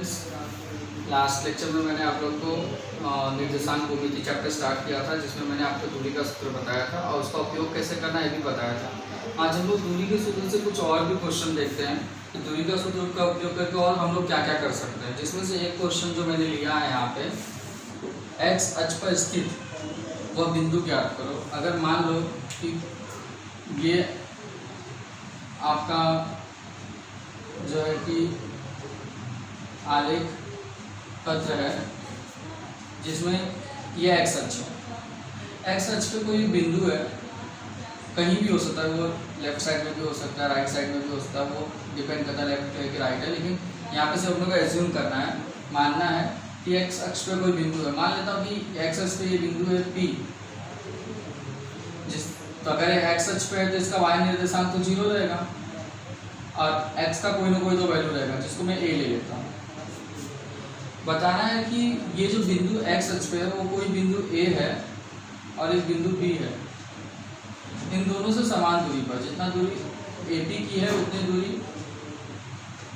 Students, last lecture में मैंने आप लोग को निर्देशांक भूमिति चैप्टर स्टार्ट किया था, जिसमें मैंने आपको दूरी का सूत्र बताया था और उसका उपयोग कैसे करना है ये भी बताया था। आज हम लोग दूरी के सूत्र से कुछ और भी क्वेश्चन देखते हैं कि दूरी का सूत्र का उपयोग करके और हम लोग क्या क्या कर सकते हैं। जिसमें से एक क्वेश्चन जो मैंने लिया है यहाँ पे, एक्स अक्ष पर स्थित वह बिंदु ज्ञात करो। अगर मान लो कि ये आपका जो है कि आलेख पत्र है जिसमें यह एक्स अक्ष है। एक्स अक्ष पे कोई बिंदु है, कहीं भी हो सकता है, वो लेफ्ट साइड में भी हो सकता है, राइट साइड में भी हो सकता है, वो डिपेंड करता है लेफ्ट है कि राइट है। लेकिन यहाँ पे से हम लोग को एज्यूम करना है, मानना है कि एक्स अक्ष पे कोई बिंदु है। मान लेता हूँ कि एक्स अक्ष पे ये बिंदु है P, तो अगर एक्स अक्ष पे है तो इसका y निर्देशांक तो 0 रहेगा और x का कोई ना कोई तो वैल्यू रहेगा, जिसको मैं a ले लेता हूँ। बताना है कि ये जो बिंदु x अक्ष पे है वो कोई बिंदु a है और एक बिंदु b है। इन दोनों से समान दूरी पर, जितना दूरी AP की है उतनी दूरी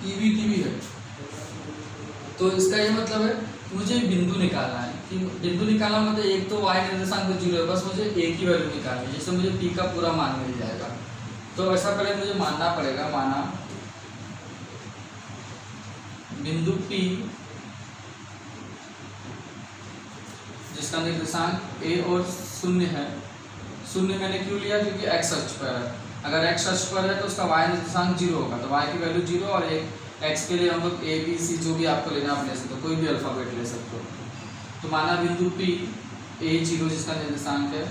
PB की भी है। तो इसका ये मतलब है मुझे बिंदु निकालना है कि बिंदु निकालना मतलब एक तो y निर्देशांक तो 0 है, बस मुझे a की वैल्यू निकालनी है, जिससे मुझे p का पूरा मान मिल जाएगा। तो ऐसा पहले मुझे मानना पड़ेगा, माना बिंदु P जिसका निर्देशांक a और 0 है। 0 मैंने क्यों लिया? क्योंकि x अक्ष पर है। अगर x अक्ष पर है तो उसका y निर्देशांक 0 होगा, तो y की वैल्यू 0 और एक x के लिए हम लोग a b c जो भी आपको लेना आप ले सकते हो, कोई भी अल्फ़ाबेट ले सकते हो। तो माना बिंदु P a0 जिसका निर्देशांक है,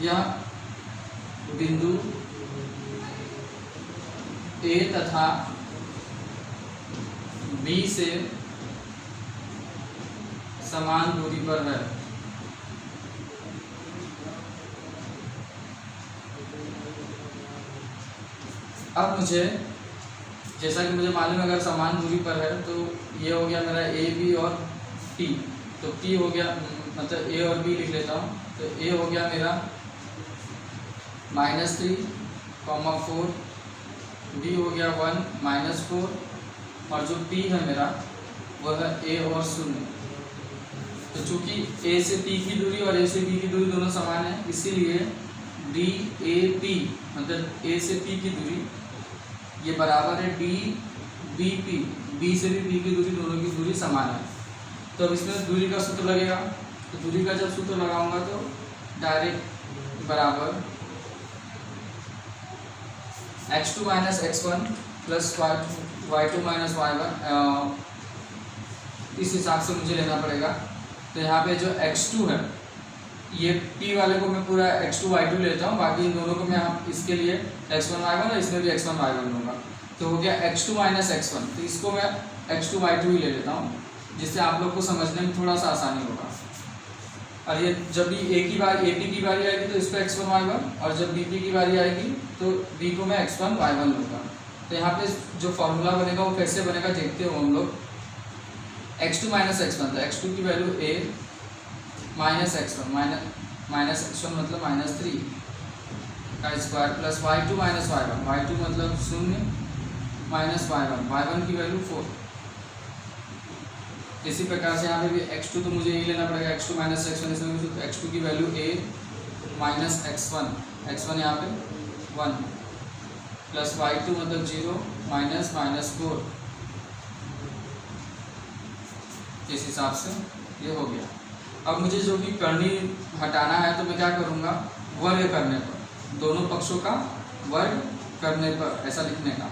यह बिंदु A तथा B से समान दूरी पर है। अब मुझे, जैसा कि मुझे मालूम है अगर समान दूरी पर है तो ये हो गया मेरा A B और T। तो T हो गया, मतलब A और B लिख लेता हूँ। तो A हो गया मेरा -3, 4, B हो गया 1, -4 और जो P है मेरा वह है A और 0। तो चूंकि A से P की दूरी और A से B की दूरी दोनों समान है, इसीलिए DAP मतलब A से P की दूरी ये बराबर है DBP, B से भी P की दूरी, दोनों की दूरी समान है। तो अब इसमें दूरी का सूत्र लगेगा। तो दूरी का जब सूत्र लगाऊंगा तो डायरेक्ट बराबर x2 minus x1 plus y2 minus y1, इस हिसाब से मुझे लेना पड़ेगा। तो यहाँ पे जो x2 है, ये P वाले को मैं पूरा x2 y2 लेता हूँ, बाकी इन दोनों को मैं इसके लिए x1 y1 और इसमें भी x1 y1 लूँगा। तो हो गया x2 माइनस x1, तो इसको मैं x2 y2 ही ले लेता हूँ, जिससे आप लोग को समझने में थोड़ा सा आसानी होगा। और ये जब भी AP की बारी आएगी तो इसको x1 y1, और जब BP की बारी आएगी तो B को मैं x1 y1 लूँगा। तो यहाँ पे जो फॉर्मूला बनेगा वो कैसे बनेगा देखते हो हम लोग। x2 माइनस x1, तो x2 की value a minus x1, minus x1 मतलब -3 का square plus y2 minus y1, y2 मतलब 0 माइनस y1 की वैल्यू 4। इसी प्रकार से यहाँ पे भी x2 तो मुझे यही लेना पड़ेगा, x2 माइनस x1, इसमें x2 की वैल्यू a माइनस x1 यहाँ पे 1 प्लस y2 मतलब 0 माइनस -4। इस हिसाब से ये हो गया। अब मुझे जो कि करनी हटाना है तो मैं क्या करूँगा, वर्ग करने पर, दोनों पक्षों का वर्ग करने पर ऐसा लिखने का।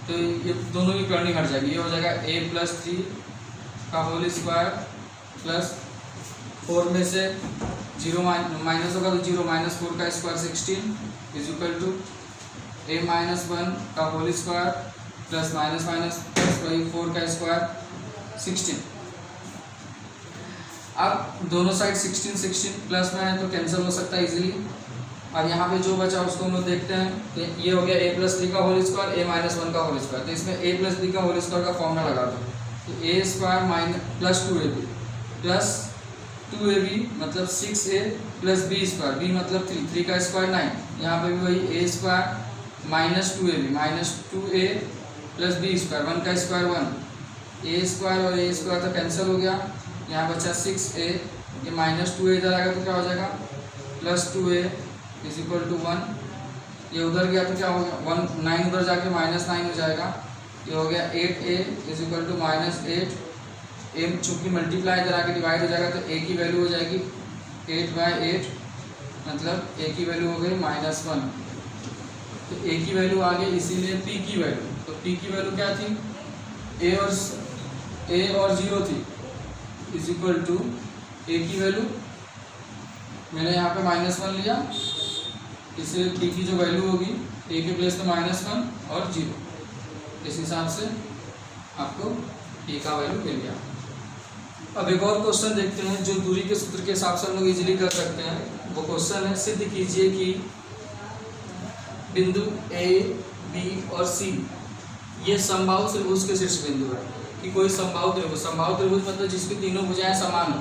तो ये दोनों की करनी हट जाएगी। ये हो जाएगा a+3 का होल स्क्वायर प्लस 4 में से 0 माइनस होगा तो 0 -4 का square 16 is equal to a-1 का होल स्क्वायर प्लस माइनस वही 4 का स्क्वायर 16। अब दोनों साइड 16 प्लस में है तो कैंसिल हो सकता है इजीली। और यहाँ पे जो बचा उसको हम लोग देखते हैं। तो ये हो गया a+3 का होल स्क्वायर, a-1 का होल स्क्वायर। तो इसमें a+3 का होल स्क्वायर का फॉर्मूला लगा दो, तो a square plus 2ab plus 2ab मतलब 6a plus b square, b मतलब 3 का स्क्वायर 9। यहाँ पे भी वही a square -2ab -2a plus b square, 1 का स्क्वायर 1 ए स्क्वायर और ए स्क्वायर तो कैंसिल हो गया, यहाँ बचा 6a, ये -2a इधर आएगा तो क्या हो जाएगा +2a इज इक्वल टू 1, ये उधर गया तो क्या हो गया 9 उधर जाके -9 हो जाएगा, ये हो गया 8a इज इक्वल टू -8, ए चूँकि मल्टीप्लाई इधर आके डिवाइड हो जाएगा तो a की वैल्यू हो जाएगी 8/8, मतलब a की वैल्यू हो गई -1, तो a की वैल्यू आ गई, इसीलिए p की वैल्यू, तो p की वैल्यू क्या थी a और 0 थी इज इक्वल टू a की वैल्यू मैंने यहाँ पे -1 लिया, इसलिए p की जो वैल्यू होगी a के प्लेस में -1 और 0, इस हिसाब से आपको p का वैल्यू मिल गया। अब एक और क्वेश्चन देखते हैं जो दूरी के सूत्र के हिसाब से हम लोग इजीली कर सकते हैं। वो क्वेश्चन है, सिद्ध कीजिए कि बिंदु a, b और c ये समबाहु त्रिभुज के शीर्ष बिंदु है। कि कोई समबाहु त्रिभुज मतलब जिसकी तीनों भुजाएं समान हो,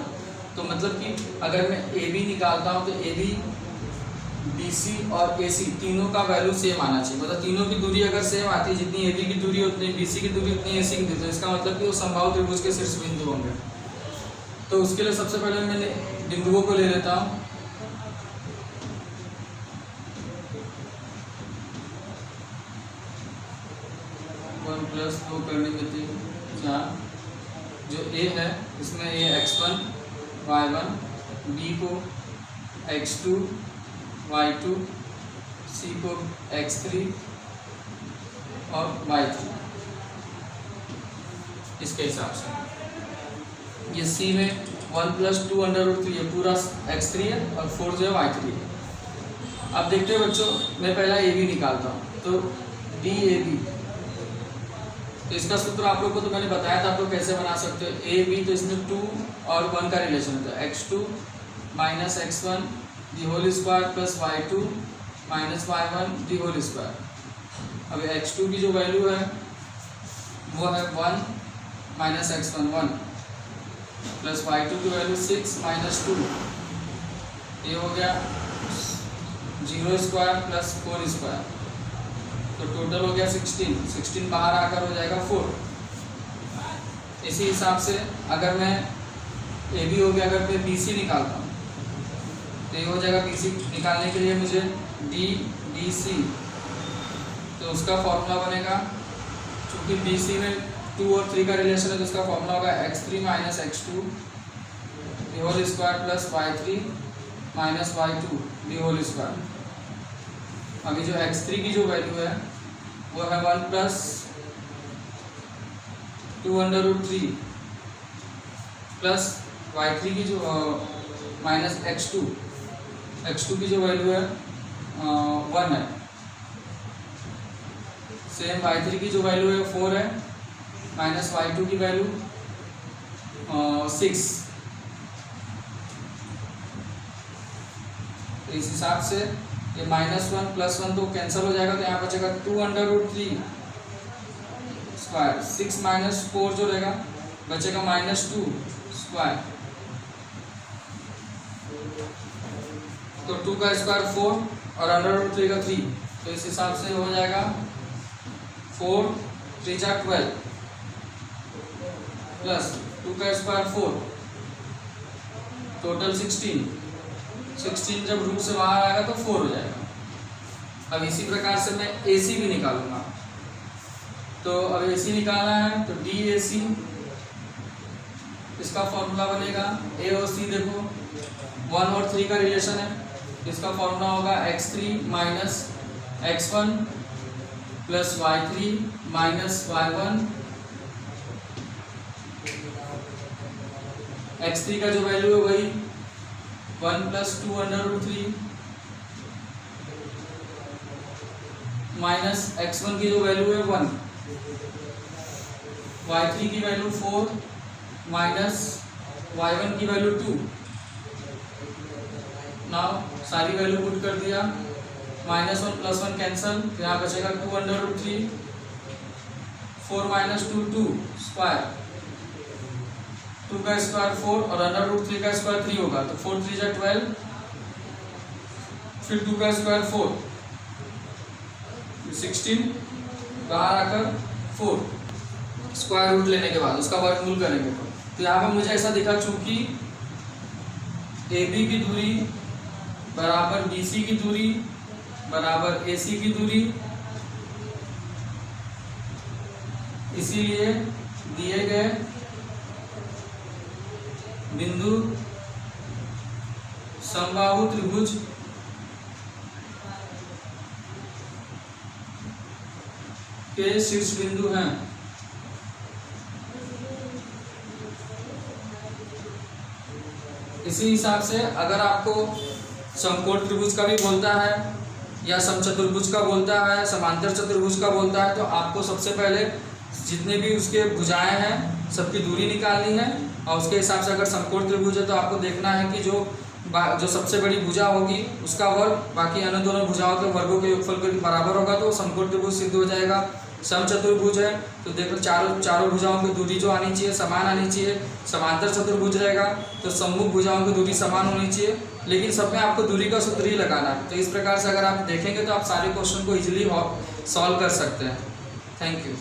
तो मतलब कि अगर मैं ए बी निकालता हूँ तो ए बी, बी सी और ए सी तीनों का वैल्यू सेम आना चाहिए, मतलब तीनों की दूरी अगर सेम आती है, जितनी ए बी की दूरी उतनी बी सी की दूरी उतनी ए सी की दूरी, तो इसका मतलब कि वो समबाहु त्रिभुज के शीर्ष बिंदु होंगे। तो उसके लिए सबसे पहले मैंने बिंदुओं को ले लेता हूँ। +2 करने में 4, जो a है इसमें a x1 y1, b को x2 y2, c को x3 और y3, इसके हिसाब से ये c में 1 + 2√3 ये पूरा x3 है और 4 जो है y3 है। अब देखते हैं बच्चों, मैं पहला a b निकालता हूँ, तो DAB, तो इसका सूत्र आप लोग को तो मैंने बताया था, आप लोग कैसे बना सकते हो। ए बी, तो इसमें 2 और 1 का रिलेशन होता है, x2 - x1 the whole square plus y2 - y1 the whole square. अब x2 की जो वैल्यू है वो है 1 - x1 1 प्लस y2 की वैल्यू 6 - 2, ये हो गया 0 स्क्वायर प्लस 4 स्क्वायर, तो टोटल हो गया 16 बाहर आकर हो जाएगा 4। इसी हिसाब से अगर मैं ए बी हो गया, अगर मैं बी सी निकालता हूँ तो ये हो जाएगा, बी सी निकालने के लिए मुझे डी सी, तो उसका फॉर्मूला बनेगा, चूँकि बी सी में 2 और 3 का रिलेशन है, तो उसका फॉर्मूला होगा x3 - x2 the whole square plus y3 - y2 the whole square. अभी जो x3 की जो वैल्यू है वो है 1 + 2√3 प्लस y3 की जो -x2 की जो वैल्यू है 1 है, सेम y3 की जो वैल्यू है 4 है, माइनस y2 की वैल्यू 6। तो इस हिसाब से ये -1 + 1 तो कैंसिल हो जाएगा, तो यहाँ बचेगा 2√3 स्क्वायर, 6 - 4 जो रहेगा बचेगा -2 स्क्वायर, तो 2 का स्क्वायर 4 और √3 का 3, तो इस हिसाब से हो जाएगा 4 × 3 = 12 प्लस 2 का स्क्वायर 4, टोटल 16 जब रूट से बाहर आएगा तो 4 हो जाएगा। अब इसी प्रकार से मैं AC भी निकालूंगा, तो अब AC निकालना है तो DAC, इसका फॉर्मूला बनेगा A और C, देखो 1 और 3 का रिलेशन है, इसका फॉर्मूला होगा x3 - x1 plus y3 - y1, x3 का जो वैल्यू है वही 1 + 2√3 माइनस x1 की जो वैल्यू है 1, y3 की वैल्यू 4 माइनस y1 की वैल्यू 2। नाउ सारी वैल्यू पुट कर दिया, -1 + 1 कैंसल, तो यहाँ बचेगा 2√3, 4 - 2 2 स्क्वायर, 2 का स्क्वायर 4 और √3 का स्क्वायर 3 होगा, तो 4 × 3 = 12, फिर 2 का स्क्वायर 4, 16 बाहर आकर 4, स्क्वायर रूट लेने के बाद उसका वर्गमूल करेंगे। तो यहाँ पर मुझे ऐसा दिखा, चूंकि AB की दूरी बराबर BC की दूरी बराबर AC की दूरी, इसीलिए दिए गए बिंदु समबाहु त्रिभुज के शीर्ष बिंदु हैं। इसी हिसाब से अगर आपको समकोण त्रिभुज का भी बोलता है या समचतुर्भुज का बोलता है, समांतर चतुर्भुज का बोलता है, तो आपको सबसे पहले जितने भी उसके भुजाएं हैं सबकी दूरी निकालनी है, और उसके हिसाब से अगर समकोण त्रिभुज है तो आपको देखना है कि जो सबसे बड़ी भुजा होगी उसका वर्ग बाकी अन्य दोनों भुजाओं के वर्गों के योगफल के बराबर होगा, तो समकोण त्रिभुज सिद्ध हो जाएगा। समचतुर्भुज है तो देखो चारों भुजाओं की दूरी जो आनी चाहिए समान आनी चाहिए। समांतर चतुर्भुज रहेगा तो सम्मुख भुजाओं की दूरी समान होनी चाहिए, लेकिन सब में आपको दूरी का सूत्र ही लगाना है। तो इस प्रकार से अगर आप देखेंगे तो आप सारे क्वेश्चन को इजीली सॉल्व कर सकते हैं। Thank you.